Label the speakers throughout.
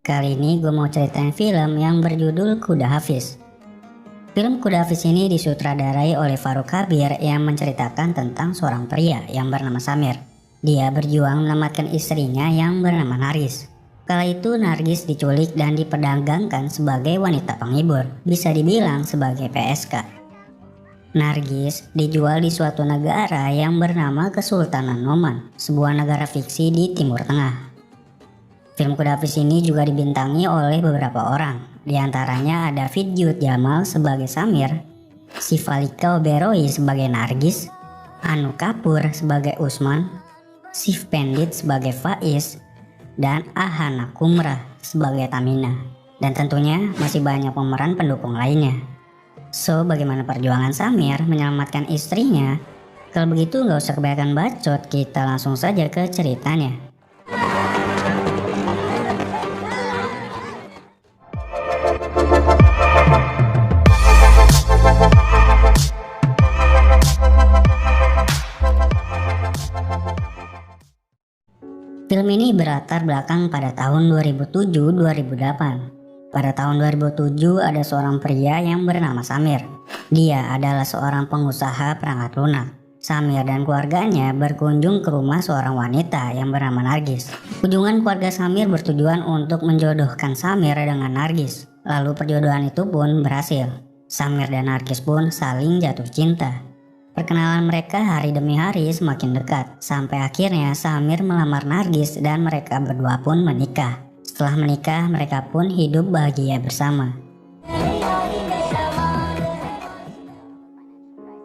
Speaker 1: Kali ini gue mau ceritain film yang berjudul Kuda Hafiz. Film Kuda Hafiz ini disutradarai oleh Farouk Kabir yang menceritakan tentang seorang pria yang bernama Samir. Dia berjuang menyelamatkan istrinya yang bernama Nargis. Kala itu Nargis diculik dan diperdagangkan sebagai wanita penghibur, bisa dibilang sebagai PSK. Nargis dijual di suatu negara yang bernama Kesultanan Oman, sebuah negara fiksi di Timur Tengah. Film Kuda Hafiz ini juga dibintangi oleh beberapa orang. Di antaranya ada Vidyut Jamal sebagai Samir, Sifalika Oberoi sebagai Nargis, Anu Kapur sebagai Usman, Sif Pendit sebagai Faiz, dan Ahana Kumrah sebagai Tamina. Dan tentunya masih banyak pemeran pendukung lainnya. So, bagaimana perjuangan Samir menyelamatkan istrinya? Kalau begitu gak usah kebanyakan bacot, kita langsung saja ke ceritanya. Film ini berlatar belakang pada tahun 2007-2008. Pada tahun 2007 ada seorang pria yang bernama Samir. Dia adalah seorang pengusaha perangkat lunak. Samir dan keluarganya berkunjung ke rumah seorang wanita yang bernama Nargis. Kunjungan keluarga Samir bertujuan untuk menjodohkan Samir dengan Nargis. Lalu perjodohan itu pun berhasil. Samir dan Nargis pun saling jatuh cinta. Perkenalan mereka hari demi hari semakin dekat, sampai akhirnya Samir melamar Nargis dan mereka berdua pun menikah. Setelah menikah, mereka pun hidup bahagia bersama.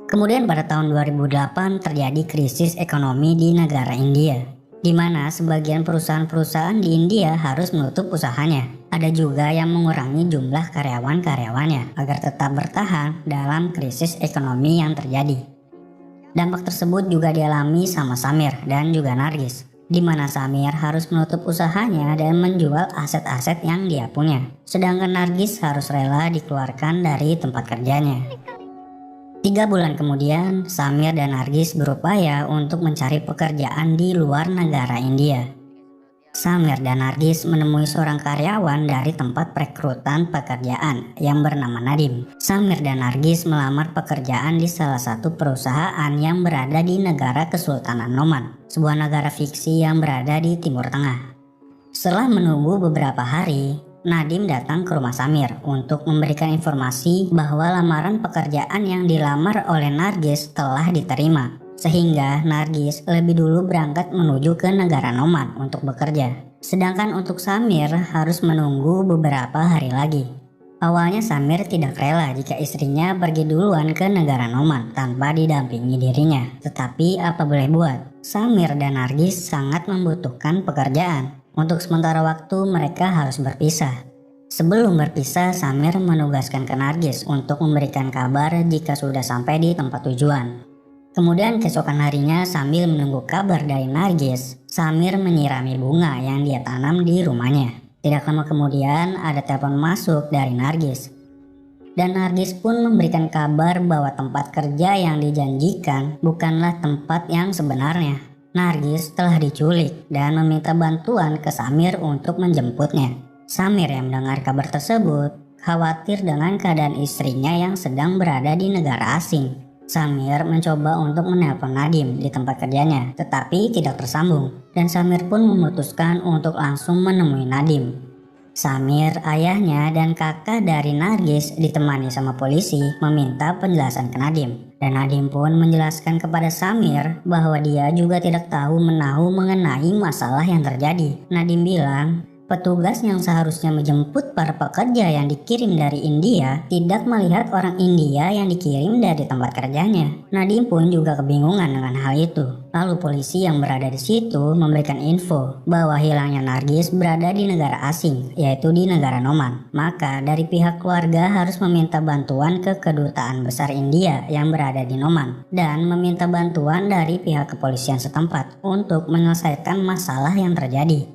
Speaker 1: Kemudian pada tahun 2008 terjadi krisis ekonomi di negara India, di mana sebagian perusahaan-perusahaan di India harus menutup usahanya. Ada juga yang mengurangi jumlah karyawan-karyawannya agar tetap bertahan dalam krisis ekonomi yang terjadi. Dampak tersebut juga dialami sama Samir dan juga Nargis, di mana Samir harus menutup usahanya dan menjual aset-aset yang dia punya. Sedangkan Nargis harus rela dikeluarkan dari tempat kerjanya. 3 bulan kemudian, Samir dan Nargis berupaya untuk mencari pekerjaan di luar negara India. Samir dan Nargis menemui seorang karyawan dari tempat perekrutan pekerjaan yang bernama Nadim. Samir dan Nargis melamar pekerjaan di salah satu perusahaan yang berada di negara Kesultanan Oman, sebuah negara fiksi yang berada di Timur Tengah. Setelah menunggu beberapa hari, Nadim datang ke rumah Samir untuk memberikan informasi bahwa lamaran pekerjaan yang dilamar oleh Nargis telah diterima. Sehingga Nargis lebih dulu berangkat menuju ke negara Oman untuk bekerja. Sedangkan untuk Samir harus menunggu beberapa hari lagi. Awalnya Samir tidak rela jika istrinya pergi duluan ke negara Oman tanpa didampingi dirinya. Tetapi apa boleh buat, Samir dan Nargis sangat membutuhkan pekerjaan. Untuk sementara waktu mereka harus berpisah. Sebelum berpisah, Samir menugaskan ke Nargis untuk memberikan kabar jika sudah sampai di tempat tujuan. Kemudian keesokan harinya sambil menunggu kabar dari Nargis, Samir menyirami bunga yang dia tanam di rumahnya. Tidak lama kemudian ada telepon masuk dari Nargis. Dan Nargis pun memberikan kabar bahwa tempat kerja yang dijanjikan bukanlah tempat yang sebenarnya. Nargis telah diculik dan meminta bantuan ke Samir untuk menjemputnya. Samir yang mendengar kabar tersebut khawatir dengan keadaan istrinya yang sedang berada di negara asing. Samir mencoba untuk menelpon Nadim di tempat kerjanya, tetapi tidak tersambung, dan Samir pun memutuskan untuk langsung menemui Nadim. Samir, ayahnya, dan kakak dari Nargis ditemani sama polisi meminta penjelasan ke Nadim, dan Nadim pun menjelaskan kepada Samir bahwa dia juga tidak tahu menahu mengenai masalah yang terjadi. Nadim bilang, petugas yang seharusnya menjemput para pekerja yang dikirim dari India tidak melihat orang India yang dikirim dari tempat kerjanya. Nadim pun juga kebingungan dengan hal itu. Lalu polisi yang berada di situ memberikan info bahwa hilangnya Nargis berada di negara asing, yaitu di negara Oman. Maka dari pihak keluarga harus meminta bantuan ke kedutaan besar India yang berada di Oman dan meminta bantuan dari pihak kepolisian setempat untuk menyelesaikan masalah yang terjadi.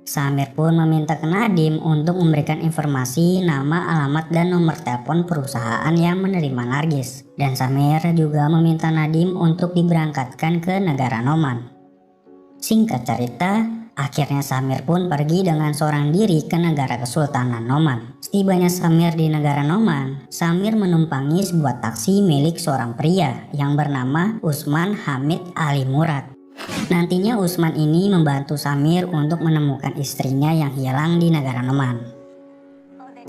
Speaker 1: Samir pun meminta ke Nadim untuk memberikan informasi nama, alamat, dan nomor telepon perusahaan yang menerima Nargis. Dan Samir juga meminta Nadim untuk diberangkatkan ke negara Oman. Singkat cerita, Akhirnya Samir pun pergi dengan seorang diri ke negara Kesultanan Noman. Setibanya Samir di negara Noman, Samir menumpangi sebuah taksi milik seorang pria yang bernama Usman Hamid Ali Murad. Nantinya Usman ini membantu Samir untuk menemukan istrinya yang hilang di negara Noman.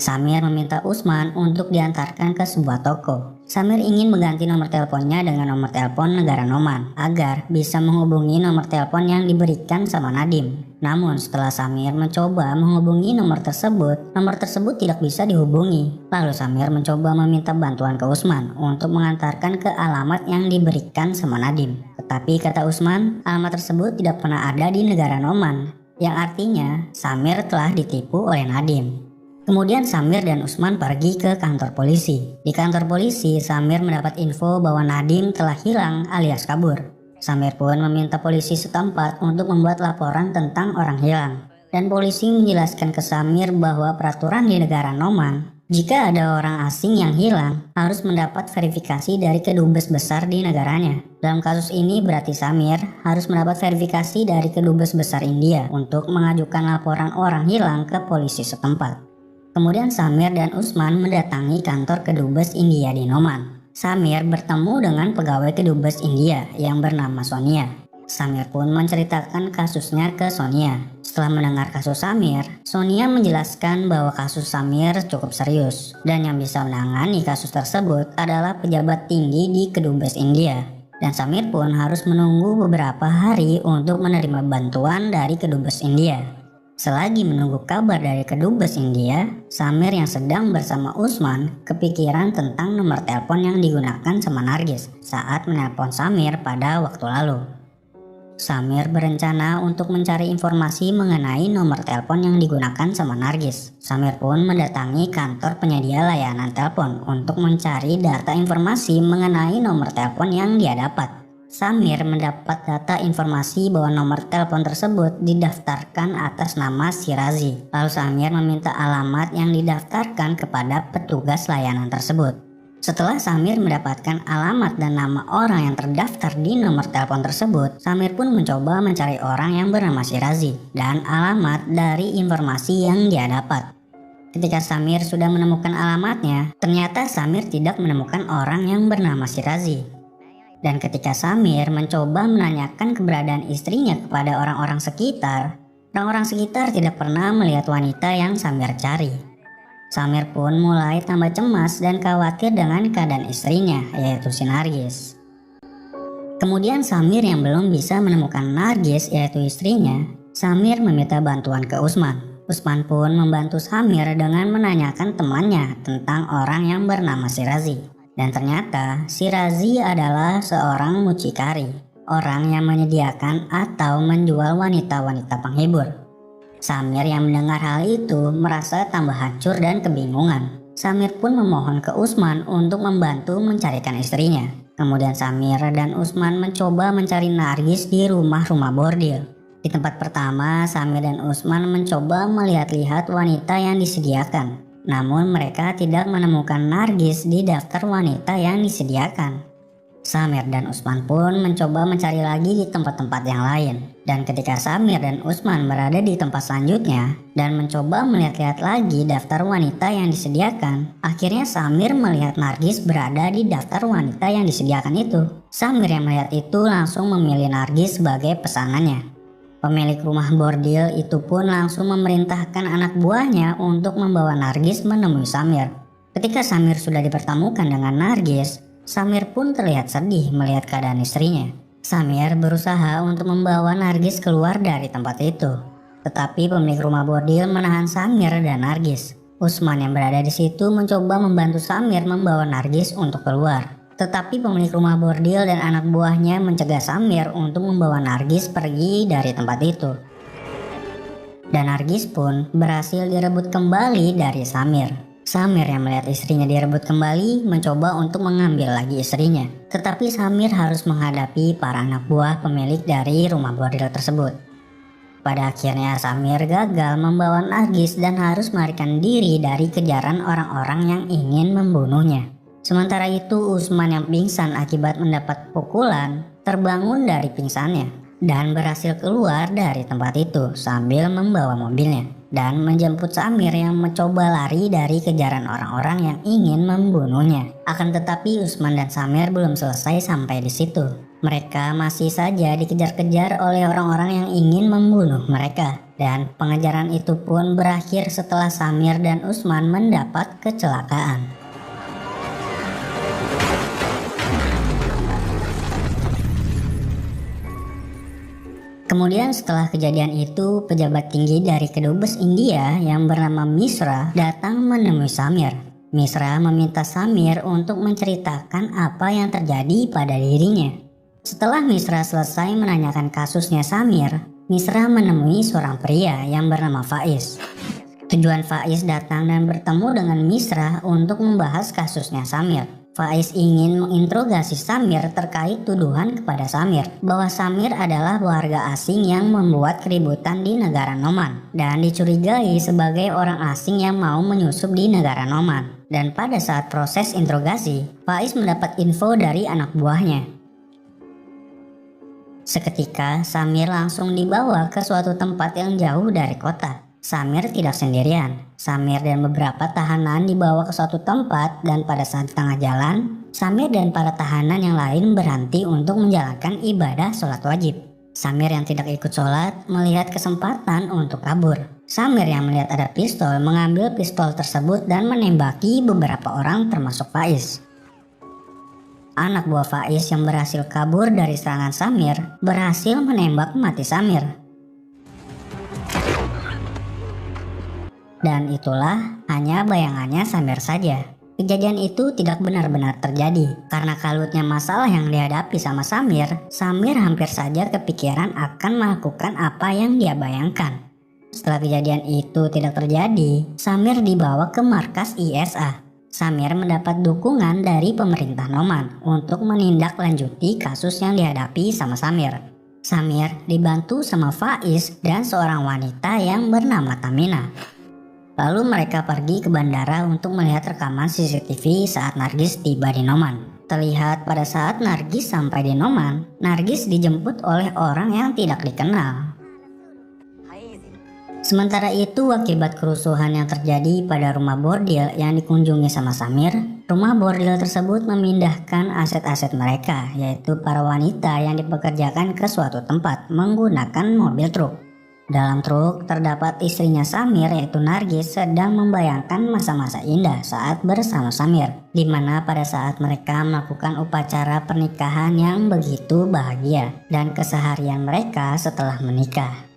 Speaker 1: Samir meminta Usman untuk diantarkan ke sebuah toko. Samir ingin mengganti nomor teleponnya dengan nomor telepon negara Noman agar bisa menghubungi nomor telepon yang diberikan sama Nadim. Namun setelah Samir mencoba menghubungi nomor tersebut tidak bisa dihubungi. Lalu Samir mencoba meminta bantuan ke Usman untuk mengantarkan ke alamat yang diberikan sama Nadim. Tetapi kata Usman, alamat tersebut tidak pernah ada di negara Noman, yang artinya Samir telah ditipu oleh Nadim. Kemudian Samir dan Usman pergi ke kantor polisi. Di kantor polisi, Samir mendapat info bahwa Nadim telah hilang alias kabur. Samir pun meminta polisi setempat untuk membuat laporan tentang orang hilang. Dan polisi menjelaskan ke Samir bahwa peraturan di negara Noman, jika ada orang asing yang hilang, harus mendapat verifikasi dari kedubes besar di negaranya. Dalam kasus ini berarti Samir harus mendapat verifikasi dari kedubes besar India untuk mengajukan laporan orang hilang ke polisi setempat. Kemudian Samir dan Usman mendatangi kantor kedubes India di Noman. Samir bertemu dengan pegawai kedubes India yang bernama Sonia. Samir pun menceritakan kasusnya ke Sonia. Setelah mendengar kasus Samir, Sonia menjelaskan bahwa kasus Samir cukup serius dan yang bisa menangani kasus tersebut adalah pejabat tinggi di kedubes India. Dan Samir pun harus menunggu beberapa hari untuk menerima bantuan dari kedubes India. Selagi menunggu kabar dari kedubes India, Samir yang sedang bersama Usman kepikiran tentang nomor telepon yang digunakan sama Nargis saat menelpon Samir pada waktu lalu. Samir berencana untuk mencari informasi mengenai nomor telepon yang digunakan sama Nargis. Samir pun mendatangi kantor penyedia layanan telepon untuk mencari data informasi mengenai nomor telepon yang dia dapat. Samir mendapat data informasi bahwa nomor telepon tersebut didaftarkan atas nama Shirazi. Lalu Samir meminta alamat yang didaftarkan kepada petugas layanan tersebut. Setelah Samir mendapatkan alamat dan nama orang yang terdaftar di nomor telepon tersebut, Samir pun mencoba mencari orang yang bernama Shirazi dan alamat dari informasi yang dia dapat. Ketika Samir sudah menemukan alamatnya, ternyata Samir tidak menemukan orang yang bernama Shirazi. Dan ketika Samir mencoba menanyakan keberadaan istrinya kepada orang-orang sekitar tidak pernah melihat wanita yang Samir cari. Samir pun mulai tambah cemas dan khawatir dengan keadaan istrinya, yaitu si Nargis. Kemudian Samir yang belum bisa menemukan Nargis, yaitu istrinya, Samir meminta bantuan ke Usman. Usman pun membantu Samir dengan menanyakan temannya tentang orang yang bernama Shirazi. Dan ternyata Shirazi adalah seorang mucikari, orang yang menyediakan atau menjual wanita-wanita penghibur. Samir yang mendengar hal itu merasa tambah hancur dan kebingungan. Samir pun memohon ke Usman untuk membantu mencarikan istrinya. Kemudian Samir dan Usman mencoba mencari Nargis di rumah-rumah bordil. Di tempat pertama, Samir dan Usman mencoba melihat-lihat wanita yang disediakan. Namun mereka tidak menemukan Nargis di daftar wanita yang disediakan. Samir dan Usman pun mencoba mencari lagi di tempat-tempat yang lain. Dan ketika Samir dan Usman berada di tempat selanjutnya dan mencoba melihat-lihat lagi daftar wanita yang disediakan, akhirnya Samir melihat Nargis berada di daftar wanita yang disediakan itu. Samir yang melihat itu langsung memilih Nargis sebagai pesanannya. Pemilik rumah bordil itu pun langsung memerintahkan anak buahnya untuk membawa Nargis menemui Samir. Ketika Samir sudah dipertemukan dengan Nargis, Samir pun terlihat sedih melihat keadaan istrinya. Samir berusaha untuk membawa Nargis keluar dari tempat itu. Tetapi pemilik rumah bordil menahan Samir dan Nargis. Usman yang berada di situ mencoba membantu Samir membawa Nargis untuk keluar. Tetapi pemilik rumah bordil dan anak buahnya mencegah Samir untuk membawa Nargis pergi dari tempat itu. Dan Nargis pun berhasil direbut kembali dari Samir. Samir yang melihat istrinya direbut kembali mencoba untuk mengambil lagi istrinya. Tetapi Samir harus menghadapi para anak buah pemilik dari rumah bordil tersebut. Pada akhirnya Samir gagal membawa Nargis dan harus melarikan diri dari kejaran orang-orang yang ingin membunuhnya. Sementara itu Usman yang pingsan akibat mendapat pukulan terbangun dari pingsannya. dan berhasil keluar dari tempat itu sambil membawa mobilnya dan menjemput Samir yang mencoba lari dari kejaran orang-orang yang ingin membunuhnya. Akan tetapi Usman dan Samir belum selesai sampai di situ. Mereka masih saja dikejar-kejar oleh orang-orang yang ingin membunuh mereka. Dan pengejaran itu pun berakhir setelah Samir dan Usman mendapat kecelakaan. Kemudian setelah kejadian itu, pejabat tinggi dari Kedubes India yang bernama Misra datang menemui Samir. Misra meminta Samir untuk menceritakan apa yang terjadi pada dirinya. Setelah Misra selesai menanyakan kasusnya Samir, Misra menemui seorang pria yang bernama Faiz. Tujuan Faiz datang dan bertemu dengan Misra untuk membahas kasusnya Samir. Faiz ingin menginterogasi Samir terkait tuduhan kepada Samir bahwa Samir adalah warga asing yang membuat keributan di negara Noman dan dicurigai sebagai orang asing yang mau menyusup di negara Noman. Dan pada saat proses interogasi, Faiz mendapat info dari anak buahnya. Seketika Samir langsung dibawa ke suatu tempat yang jauh dari kota. Samir tidak sendirian. Samir dan beberapa tahanan dibawa ke suatu tempat dan pada saat di tengah jalan, Samir dan para tahanan yang lain berhenti untuk menjalankan ibadah sholat wajib. Samir yang tidak ikut sholat melihat kesempatan untuk kabur. Samir yang melihat ada pistol mengambil pistol tersebut dan menembaki beberapa orang termasuk Faiz. Anak buah Faiz yang berhasil kabur dari serangan Samir berhasil menembak mati Samir. Dan itulah hanya bayangannya Samir saja. Kejadian itu tidak benar-benar terjadi. Karena kalutnya masalah yang dihadapi sama Samir, Samir hampir saja kepikiran akan melakukan apa yang dia bayangkan. Setelah kejadian itu tidak terjadi, Samir dibawa ke markas ISA. Samir mendapat dukungan dari pemerintah Noman untuk menindaklanjuti kasus yang dihadapi sama Samir. Samir dibantu sama Faiz dan seorang wanita yang bernama Tamina. Lalu mereka pergi ke bandara untuk melihat rekaman CCTV saat Nargis tiba di Noman. Terlihat pada saat Nargis sampai di Noman, Nargis dijemput oleh orang yang tidak dikenal. Sementara itu, akibat kerusuhan yang terjadi pada rumah bordil yang dikunjungi sama Samir, rumah bordil tersebut memindahkan aset-aset mereka, yaitu para wanita yang dipekerjakan ke suatu tempat menggunakan mobil truk. Dalam truk terdapat istrinya Samir yaitu Nargis sedang membayangkan masa-masa indah saat bersama Samir, di mana pada saat mereka melakukan upacara pernikahan yang begitu bahagia dan keseharian mereka setelah menikah.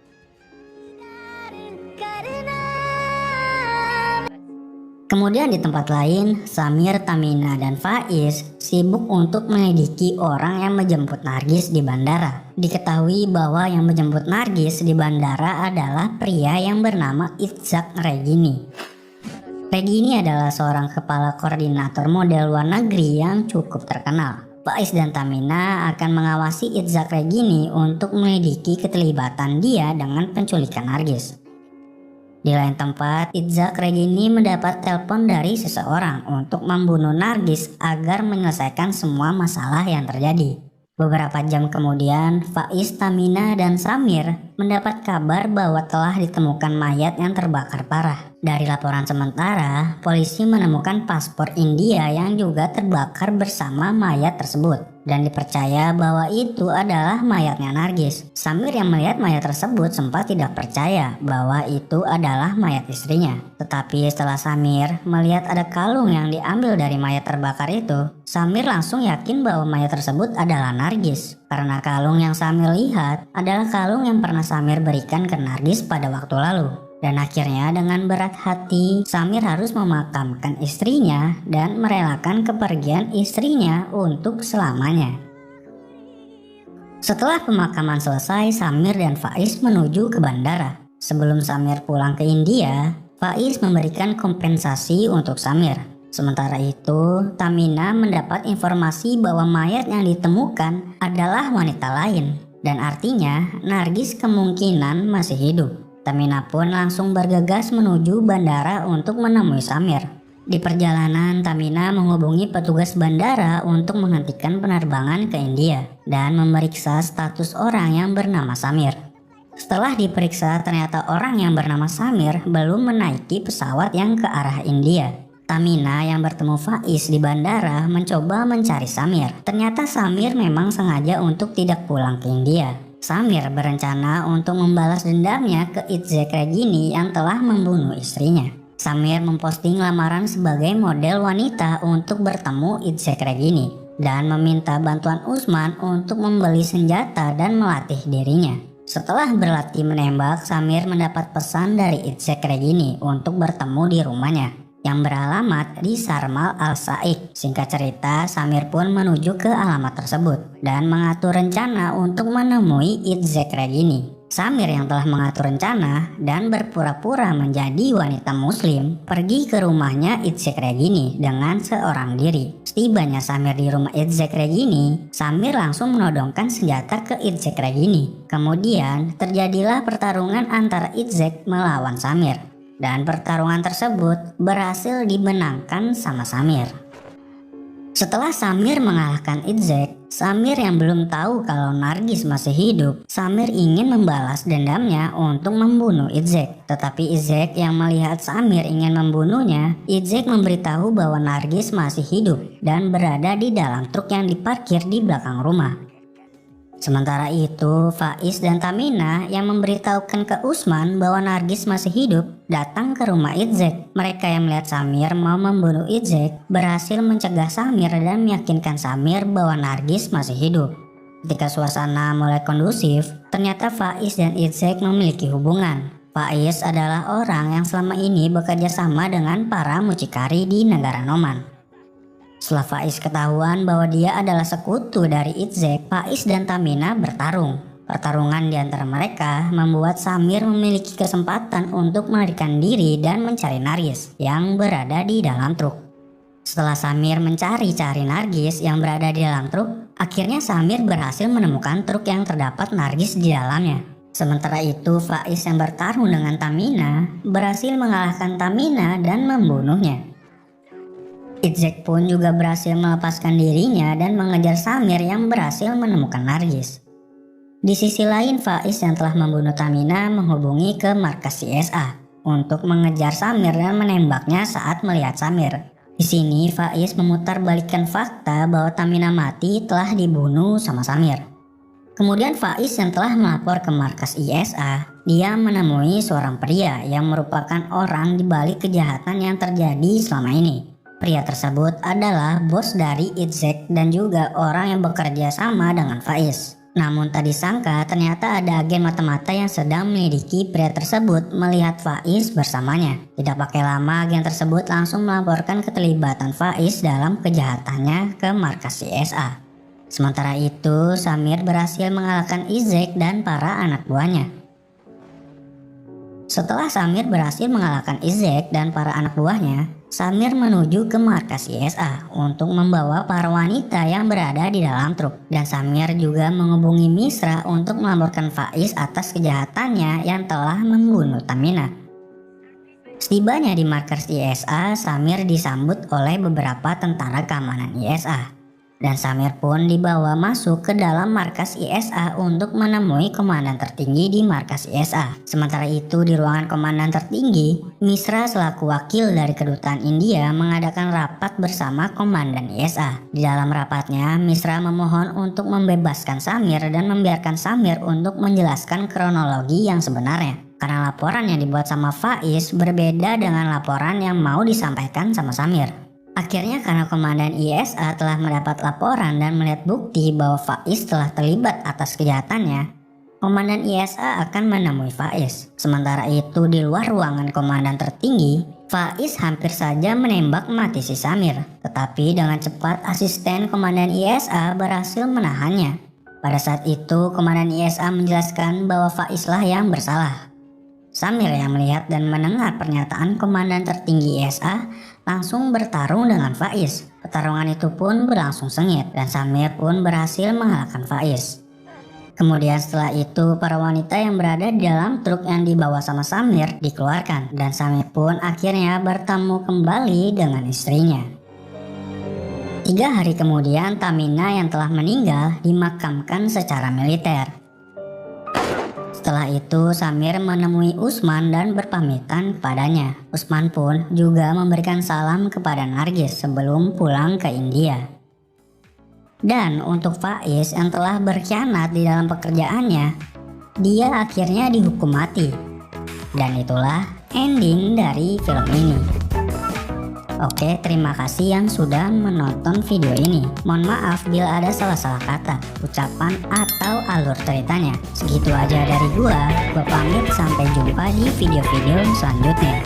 Speaker 1: Kemudian di tempat lain, Samir, Tamina, dan Faiz sibuk untuk menyelidiki orang yang menjemput Nargis di bandara. Diketahui bahwa yang menjemput Nargis di bandara adalah pria yang bernama Itzhak Regini. Regini adalah seorang kepala koordinator model luar negeri yang cukup terkenal. Faiz dan Tamina akan mengawasi Itzhak Regini untuk menyelidiki keterlibatan dia dengan penculikan Nargis. Di lain tempat, Itzhak Regini mendapat telepon dari seseorang untuk membunuh Nargis agar menyelesaikan semua masalah yang terjadi. Beberapa jam kemudian, Faiz, Tamina, dan Samir mendapat kabar bahwa telah ditemukan mayat yang terbakar parah. Dari laporan sementara, polisi menemukan paspor India yang juga terbakar bersama mayat tersebut. Dan dipercaya bahwa itu adalah mayatnya Nargis. Samir yang melihat mayat tersebut sempat tidak percaya bahwa itu adalah mayat istrinya. Tetapi setelah Samir melihat ada kalung yang diambil dari mayat terbakar itu, Samir langsung yakin bahwa mayat tersebut adalah Nargis. Karena kalung yang Samir lihat adalah kalung yang pernah Samir berikan ke Nargis pada waktu lalu. Dan akhirnya dengan berat hati, Samir harus memakamkan istrinya dan merelakan kepergian istrinya untuk selamanya. Setelah pemakaman selesai, Samir dan Faiz menuju ke bandara. Sebelum Samir pulang ke India, Faiz memberikan kompensasi untuk Samir. Sementara itu, Tamina mendapat informasi bahwa mayat yang ditemukan adalah wanita lain. Dan artinya, Nargis kemungkinan masih hidup. Tamina pun langsung bergegas menuju bandara untuk menemui Samir. Di perjalanan, Tamina menghubungi petugas bandara untuk menghentikan penerbangan ke India dan memeriksa status orang yang bernama Samir. Setelah diperiksa, ternyata orang yang bernama Samir belum menaiki pesawat yang ke arah India. Tamina yang bertemu Faiz di bandara mencoba mencari Samir. Ternyata Samir memang sengaja untuk tidak pulang ke India. Samir berencana untuk membalas dendamnya ke Itzek Regini yang telah membunuh istrinya. Samir memposting lamaran sebagai model wanita untuk bertemu Itzek Regini dan meminta bantuan Usman untuk membeli senjata dan melatih dirinya. Setelah berlatih menembak, Samir mendapat pesan dari Itzek Regini untuk bertemu di rumahnya yang beralamat di Sarmal Al-Saik. Singkat cerita, Samir pun menuju ke alamat tersebut dan mengatur rencana untuk menemui Itzek Regini. Samir yang telah mengatur rencana dan berpura-pura menjadi wanita muslim pergi ke rumahnya Itzek Regini dengan seorang diri. Setibanya Samir di rumah Itzek Regini, Samir langsung menodongkan senjata ke Itzek Regini. Kemudian terjadilah pertarungan antara Itzek melawan Samir. Dan pertarungan tersebut berhasil dimenangkan sama Samir. Setelah Samir mengalahkan Itzek, Samir yang belum tahu kalau Nargis masih hidup, Samir ingin membalas dendamnya untuk membunuh Itzek. Tetapi Itzek yang melihat Samir ingin membunuhnya, Itzek memberitahu bahwa Nargis masih hidup dan berada di dalam truk yang diparkir di belakang rumah. Sementara itu, Faiz dan Tamina yang memberitahukan ke Usman bahwa Nargis masih hidup datang ke rumah Itzek. Mereka yang melihat Samir mau membunuh Itzek berhasil mencegah Samir dan meyakinkan Samir bahwa Nargis masih hidup. Ketika suasana mulai kondusif, ternyata Faiz dan Itzek memiliki hubungan. Faiz adalah orang yang selama ini bekerja sama dengan para mucikari di negara Noman. Setelah Faiz ketahuan bahwa dia adalah sekutu dari Itzek, Faiz dan Tamina bertarung. Pertarungan di antara mereka membuat Samir memiliki kesempatan untuk melarikan diri dan mencari Nargis yang berada di dalam truk. Setelah Samir mencari-cari Nargis yang berada di dalam truk, akhirnya Samir berhasil menemukan truk yang terdapat Nargis di dalamnya. Sementara itu, Faiz yang bertarung dengan Tamina berhasil mengalahkan Tamina dan membunuhnya. Itzek pun juga berhasil melepaskan dirinya dan mengejar Samir yang berhasil menemukan Nargis. Di sisi lain, Faiz yang telah membunuh Tamina menghubungi ke markas CSA untuk mengejar Samir dan menembaknya saat melihat Samir. Di sini Faiz memutarbalikkan fakta bahwa Tamina mati telah dibunuh sama Samir. Kemudian Faiz yang telah melapor ke markas ISA, dia menemui seorang pria yang merupakan orang di balik kejahatan yang terjadi selama ini. Pria tersebut adalah bos dari Itzek dan juga orang yang bekerja sama dengan Faiz. Namun tak disangka ternyata ada agen mata-mata yang sedang menyelidiki pria tersebut melihat Faiz bersamanya. Tidak pakai lama agen tersebut langsung melaporkan keterlibatan Faiz dalam kejahatannya ke markas CSA. Sementara itu Samir berhasil mengalahkan Itzek dan para anak buahnya. Setelah Samir berhasil mengalahkan Itzek dan para anak buahnya, Samir menuju ke markas ISA untuk membawa para wanita yang berada di dalam truk. Dan Samir juga menghubungi Misra untuk melaporkan Faiz atas kejahatannya yang telah membunuh Tamina. Setibanya di markas ISA, Samir disambut oleh beberapa tentara keamanan ISA. Dan Samir pun dibawa masuk ke dalam markas ISA untuk menemui komandan tertinggi di markas ISA. Sementara itu di ruangan komandan tertinggi, Misra selaku wakil dari kedutaan India mengadakan rapat bersama komandan ISA. Di dalam rapatnya, Misra memohon untuk membebaskan Samir dan membiarkan Samir untuk menjelaskan kronologi yang sebenarnya. Karena laporan yang dibuat sama Faiz berbeda dengan laporan yang mau disampaikan sama Samir. Akhirnya karena komandan ISA telah mendapat laporan dan melihat bukti bahwa Faiz telah terlibat atas kejahatannya, komandan ISA akan menemui Faiz. Sementara itu di luar ruangan komandan tertinggi, Faiz hampir saja menembak mati si Samir. Tetapi dengan cepat asisten komandan ISA berhasil menahannya. Pada saat itu komandan ISA menjelaskan bahwa Faizlah yang bersalah. Samir yang melihat dan mendengar pernyataan komandan tertinggi ISA langsung bertarung dengan Faiz. Pertarungan itu pun berlangsung sengit dan Samir pun berhasil mengalahkan Faiz. Kemudian setelah itu para wanita yang berada di dalam truk yang dibawa sama Samir dikeluarkan dan Samir pun akhirnya bertemu kembali dengan istrinya. 3 hari kemudian Tamina yang telah meninggal dimakamkan secara militer. Setelah itu Samir menemui Usman dan berpamitan padanya. Usman pun juga memberikan salam kepada Nargis sebelum pulang ke India. Dan untuk Faiz yang telah berkhianat di dalam pekerjaannya, dia akhirnya dihukum mati. Dan itulah ending dari film ini. Oke, terima kasih yang sudah menonton video ini. Mohon maaf bila ada salah-salah kata, ucapan, atau alur ceritanya. Segitu aja dari gua pamit, sampai jumpa di video-video selanjutnya.